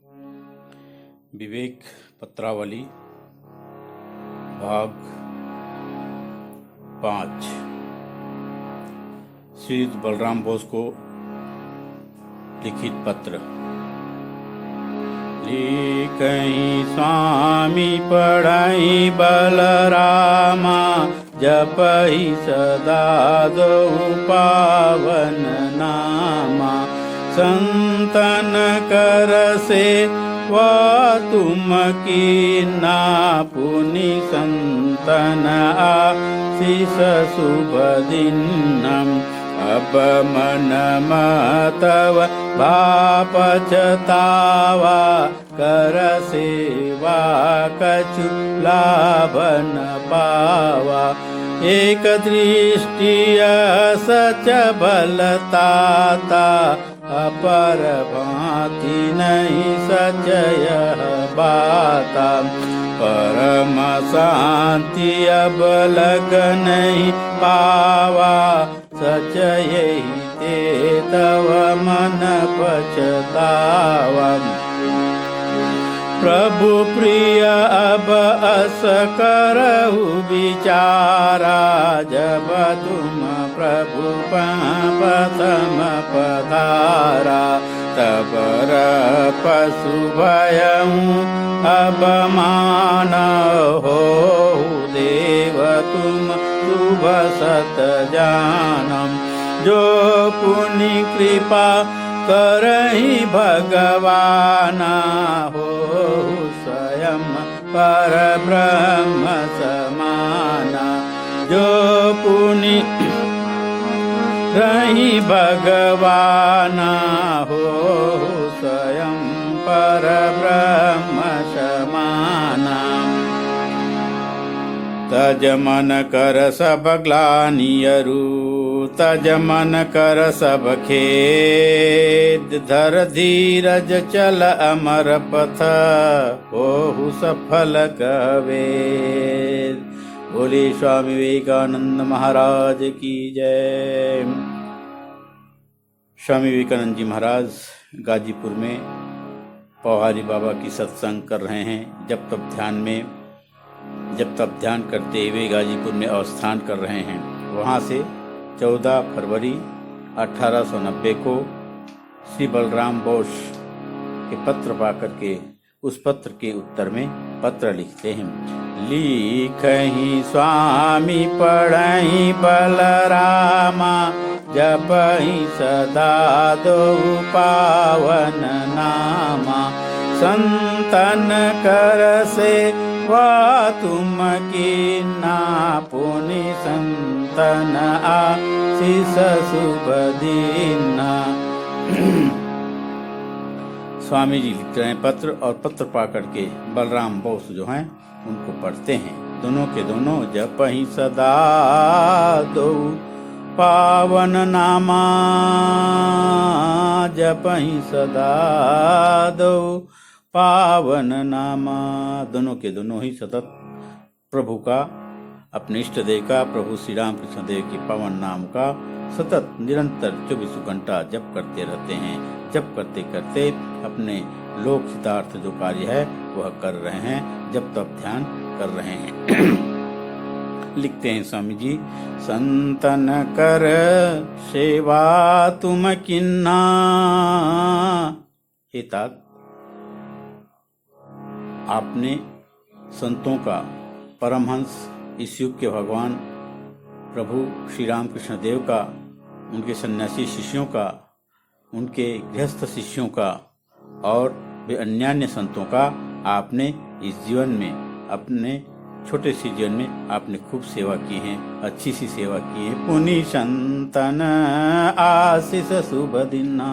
विवेक पत्रावली भाग 5। श्री बलराम बोस को लिखित पत्र। लिखई स्वामी पढ़ई बलरामा, जपई सदा दो पावन नामा। संतन कर से वा तुम की ना, पुनि संतन आशीष शुभ दिनम। अब मन मतव पछतावा, कर सेवा कछु लाभ न पावा। एक दृष्टिय सच बलताता, अपर भांति नहीं सचय बाता। परम शांति अब लग नहीं पावा, सच यही ते तव मन पछतावा। प्रभु प्रिय अब अस करहु विचारा, जब तुम प्रभु पतम पधारा। तब पशु भयऊ अब मान हो, देव तुम शुभ सत जानम। जो पुनि कृपा करहि भगवाना, हो स्वयं पर ब्रह्म समाना। जो पुनि रहि भगवाना, हो स्वयं पर ब्रह्म समाना। तज मन कर सब ग्लानियरु, तज मन कर सब खेद। धर धीरज चल अमर पथ, होहु सफल कवेद। बोले स्वामी विवेकानंद महाराज की जय। स्वामी विवेकानंद जी महाराज गाजीपुर में पौहारी बाबा की सत्संग कर रहे हैं। जब तब ध्यान करते हुए गाजीपुर में अवस्थान कर रहे हैं। वहाँ से 14 फरवरी 1890 को श्री बलराम बोस के पत्र पाकर के उस पत्र के उत्तर में पत्र लिखते हैं। लिखहि स्वामी पढ़हि बलरामा, जपहि सदा दो पावन नामा। संतन कर से वा तुम की ना, पुनि संतन आशीष शुभ दीना। स्वामी जी लिखते हैं पत्र, और पत्र पाकर के बलराम बोस जो हैं उनको पढ़ते हैं। दोनों के दोनों जपहि सदा दो पावन नामा, जपहि सदा दो पावन नामा। दोनों के दोनों ही सतत प्रभु का, अपने इष्ट देव का, प्रभु श्री राम कृष्ण देव के पावन नाम का सतत निरंतर 24 घंटा जप करते रहते हैं। जप करते करते अपने लोक हितार्थ जो कार्य है वह कर रहे हैं, जब तब ध्यान कर रहे हैं। लिखते हैं स्वामी जी, संतन कर सेवा तुम किन्ना। हे तात, आपने संतों का, परमहंस इस युग के भगवान प्रभु श्री राम कृष्ण देव का, उनके सन्यासी शिष्यों का, उनके गृहस्थ शिष्यों का और वे अन्यान्य संतों का आपने इस जीवन में, अपने छोटे से जीवन में आपने खूब सेवा की है, अच्छी सी सेवा की है। पुनि संतन आशीष शुभ दिना।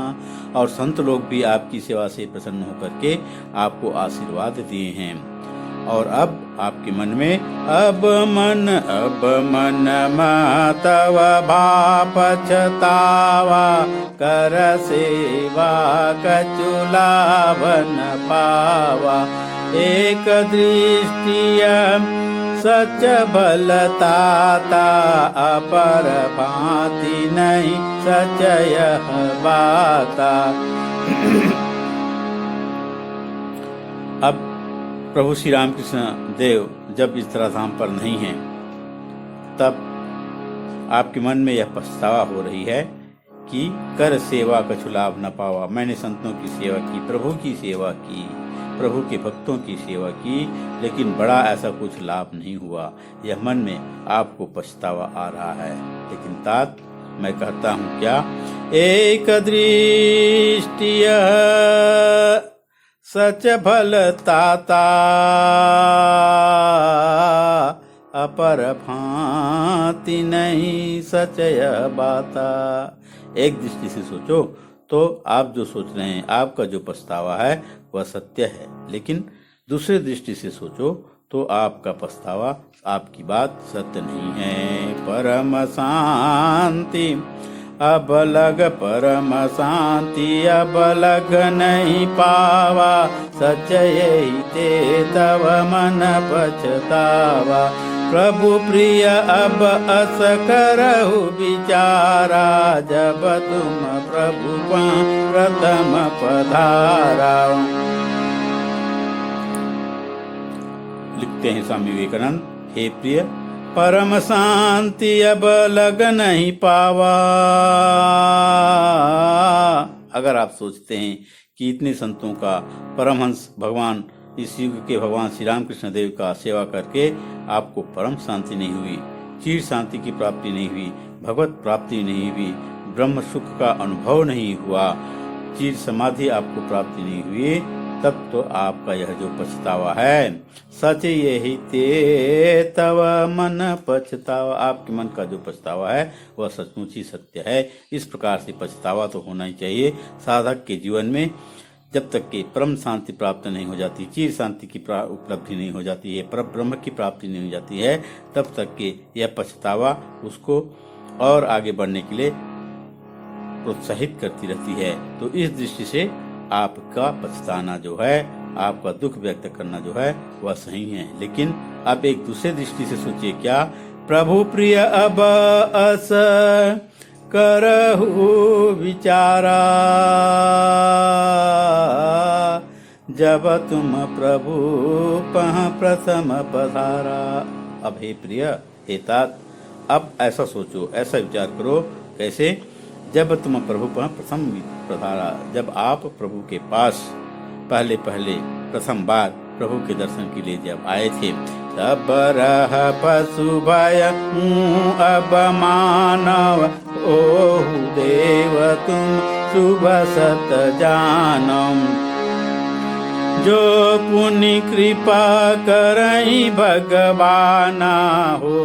और संत लोग भी आपकी सेवा से प्रसन्न होकर के आपको आशीर्वाद दिए हैं। और अब आपके मन में अब मन मतव पछतावा, कर सेवा कछु लाभ न पावा। एक दृष्टिय सच बलताता, अपर भांति नहीं सचय बाता। अब प्रभु श्री रामकृष्ण देव जब इस तरह धाम पर नहीं हैं, तब आपके मन में यह पछतावा हो रही है कि कर सेवा कछु लाभ न पावा। मैंने संतों की सेवा की, प्रभु की सेवा की, प्रभु के भक्तों की सेवा की, लेकिन बड़ा ऐसा कुछ लाभ नहीं हुआ। यह मन में आपको पछतावा आ रहा है। लेकिन तात मैं कहता हूँ क्या, एक दृष्टिय सच भल ताता, अपर भांति नहीं सचय बाता। एक दृष्टि से सोचो तो आप जो सोच रहे हैं, आपका जो पछतावा है वह सत्य है, लेकिन दूसरे दृष्टि से सोचो तो आपका पछतावा, आपकी बात सत्य नहीं है। परम शांति अब लग, परम शांति अब लग नहीं पावा, सच यही ते तव मन पछतावा। प्रभु प्रिय अब अस करहु विचारा, जब तुम प्रभु प्रथम पधारा। लिखते हैं स्वामी विवेकानंद, हे प्रिय, परम शांति अब लग नहीं पावा। अगर आप सोचते हैं कि इतने संतों का, परमहंस भगवान, इस युग के भगवान श्री रामकृष्ण देव का सेवा करके आपको परम शांति नहीं हुई, चिर शांति की प्राप्ति नहीं हुई, भगवत प्राप्ति नहीं हुई, ब्रह्म सुख का अनुभव नहीं हुआ, चिर समाधि आपको प्राप्ति नहीं हुई, तब तो आपका यह जो पछतावा है, सच यही ते तव मन पछतावा। आपके मन का जो पछतावा है वह सचमुच ही सत्य है। इस प्रकार से पछतावा तो होना ही चाहिए साधक के जीवन में। जब तक कि परम शांति प्राप्त नहीं हो जाती, चिर शांति की उपलब्धि नहीं हो जाती है, पर ब्रह्म की प्राप्ति नहीं हो जाती है, तब तक कि यह पछतावा उसको और आगे बढ़ने के लिए प्रोत्साहित करती रहती है। तो इस दृष्टि से आपका पछताना जो है, आपका दुख व्यक्त करना जो है वह सही है। लेकिन आप एक दूसरे दृष्टि से सोचिए, क्या प्रभु प्रिय अब अस करहु विचारा, जब तुम प्रभु प्रथम पधारा। अब हे प्रिय, हे तात, अब ऐसा सोचो, ऐसा विचार करो। कैसे? जब तुम प्रभु प्रथम पधारा, जब आप प्रभु के पास पहले प्रथम बार प्रभु के दर्शन के लिए जब आए थे, तब रह पशु भय अब मानव, ओहु देव तुम शुभ सत जानम। जो पुनि कृपा करई भगवाना, हो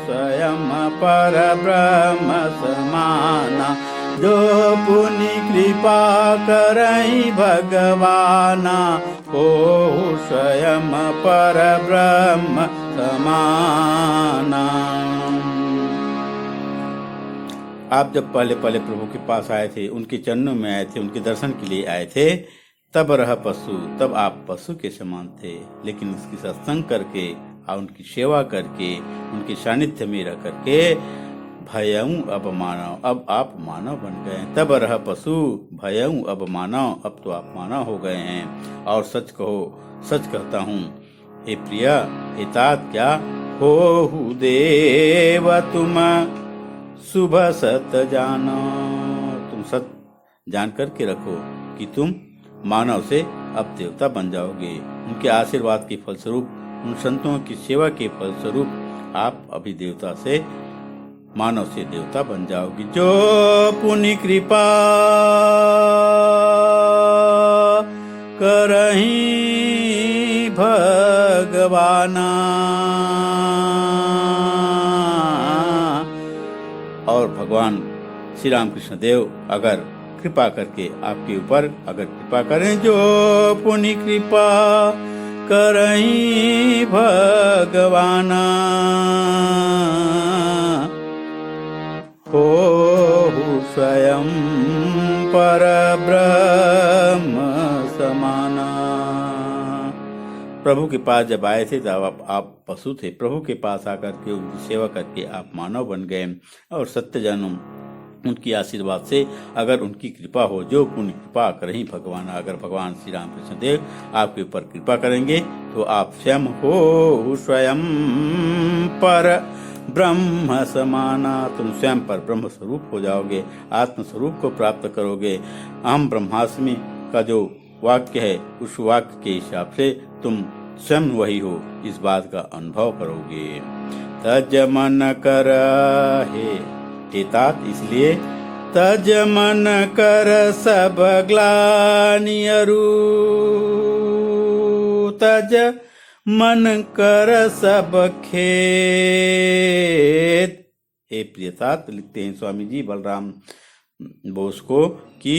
स्वयं पर ब्रह्म समाना। जो पुनि कृपा करई भगवाना, हो स्वयं पर ब्रह्म समाना। आप जब पहले प्रभु के पास आए थे, उनके चरणों में आए थे, उनके दर्शन के लिए आए थे, तब रह पशु, तब आप पशु के समान थे। लेकिन उसकी सत्संग करके और उनकी सेवा करके, उनके सानिध्य में रह करके, भयऊ अब मानव, अब आप मानव बन गए। तब रह पशु, भयऊ अब मानव, अब तो आप मानव हो गए हैं। और सच कहो, सच कहता हूँ हे प्रिय, हे तात, क्या हो देव तुम शुभ सत जानो। तुम सत जान करके रखो कि तुम मानव से अब देवता बन जाओगे। उनके आशीर्वाद के फलस्वरूप, उन संतों की सेवा के फलस्वरूप आप अभी देवता से, मानव से देवता बन जाओगे। जो पुनि कृपा करही भगवाना। और भगवान श्री रामकृष्ण देव अगर कृपा करके आपके ऊपर अगर कृपा करें, जो पुनि कृपा करई भगवाना, हो स्वयं पर ब्रह्म समाना। प्रभु के पास जब आए थे तब आप पशु थे, प्रभु के पास आकर के उनकी सेवा करके आप मानव बन गए और सत्य जन्म उनकी आशीर्वाद से अगर उनकी कृपा हो, जो पुण्य कृपा करें भगवान, अगर भगवान श्री रामकृष्ण देव आपके ऊपर कृपा करेंगे तो आप स्वयं हो स्वयं पर ब्रह्म समाना, तुम स्वयं पर ब्रह्म स्वरूप हो जाओगे, आत्म स्वरूप को प्राप्त करोगे। अहम ब्रह्मास्मि का जो वाक्य है उस वाक्य के हिसाब से तुम स्वयं वही हो, इस बात का अनुभव करोगे। तज मन कर हे तात, इसलिए तज मन कर सब ग्लानि अरु, तज मन कर सब खेद। हे प्रिय तात, लिखते हैं स्वामी जी बलराम बोस को कि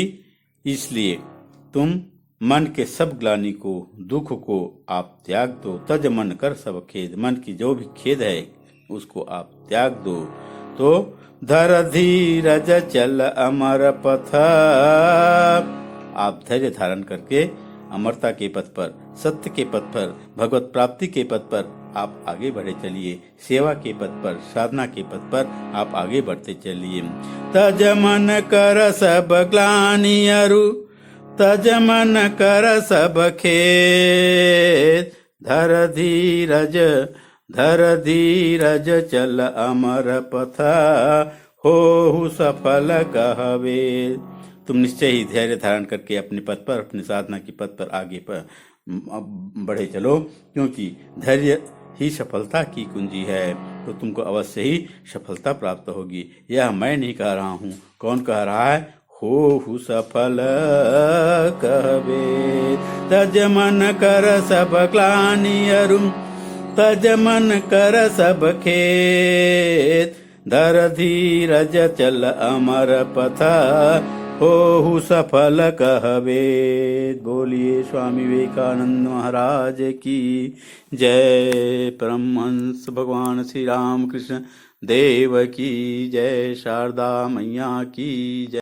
इसलिए तुम मन के सब ग्लानि को, दुख को आप त्याग दो। तज मन कर सब खेद, मन की जो भी खेद है उसको आप त्याग दो। तो धर धीरज चल अमर पथ, आप धैर्य धारण करके अमरता के पथ पर, सत्य के पथ पर, भगवत प्राप्ति के पथ पर आप आगे बढ़े चलिए। सेवा के पथ पर, साधना के पथ पर आप आगे बढ़ते चलिए। तज मन कर सब ग्लानि अरु, तज मन कर सब खेद। धर धीरज चल अमर पथ, हो सफल कहवे। तुम निश्चय ही धैर्य धारण करके अपने पथ पर, अपने साधना के पथ पर आगे पर बढ़े चलो, क्योंकि धैर्य ही सफलता की कुंजी है। तो तुमको अवश्य ही सफलता प्राप्त होगी। यह मैं नहीं कह रहा हूँ, कौन कह रहा है? हो सफल कहवे। तज मन कर सब ग्लानि अरु, तज मन कर सब खेद। धर धीरज चल अमर पथ, हो सफल कहवे। बोलिए स्वामी विवेकानंद महाराज की जय। परमहंस भगवान श्री रामकृष्ण देव की जय। शारदा मैया की जय।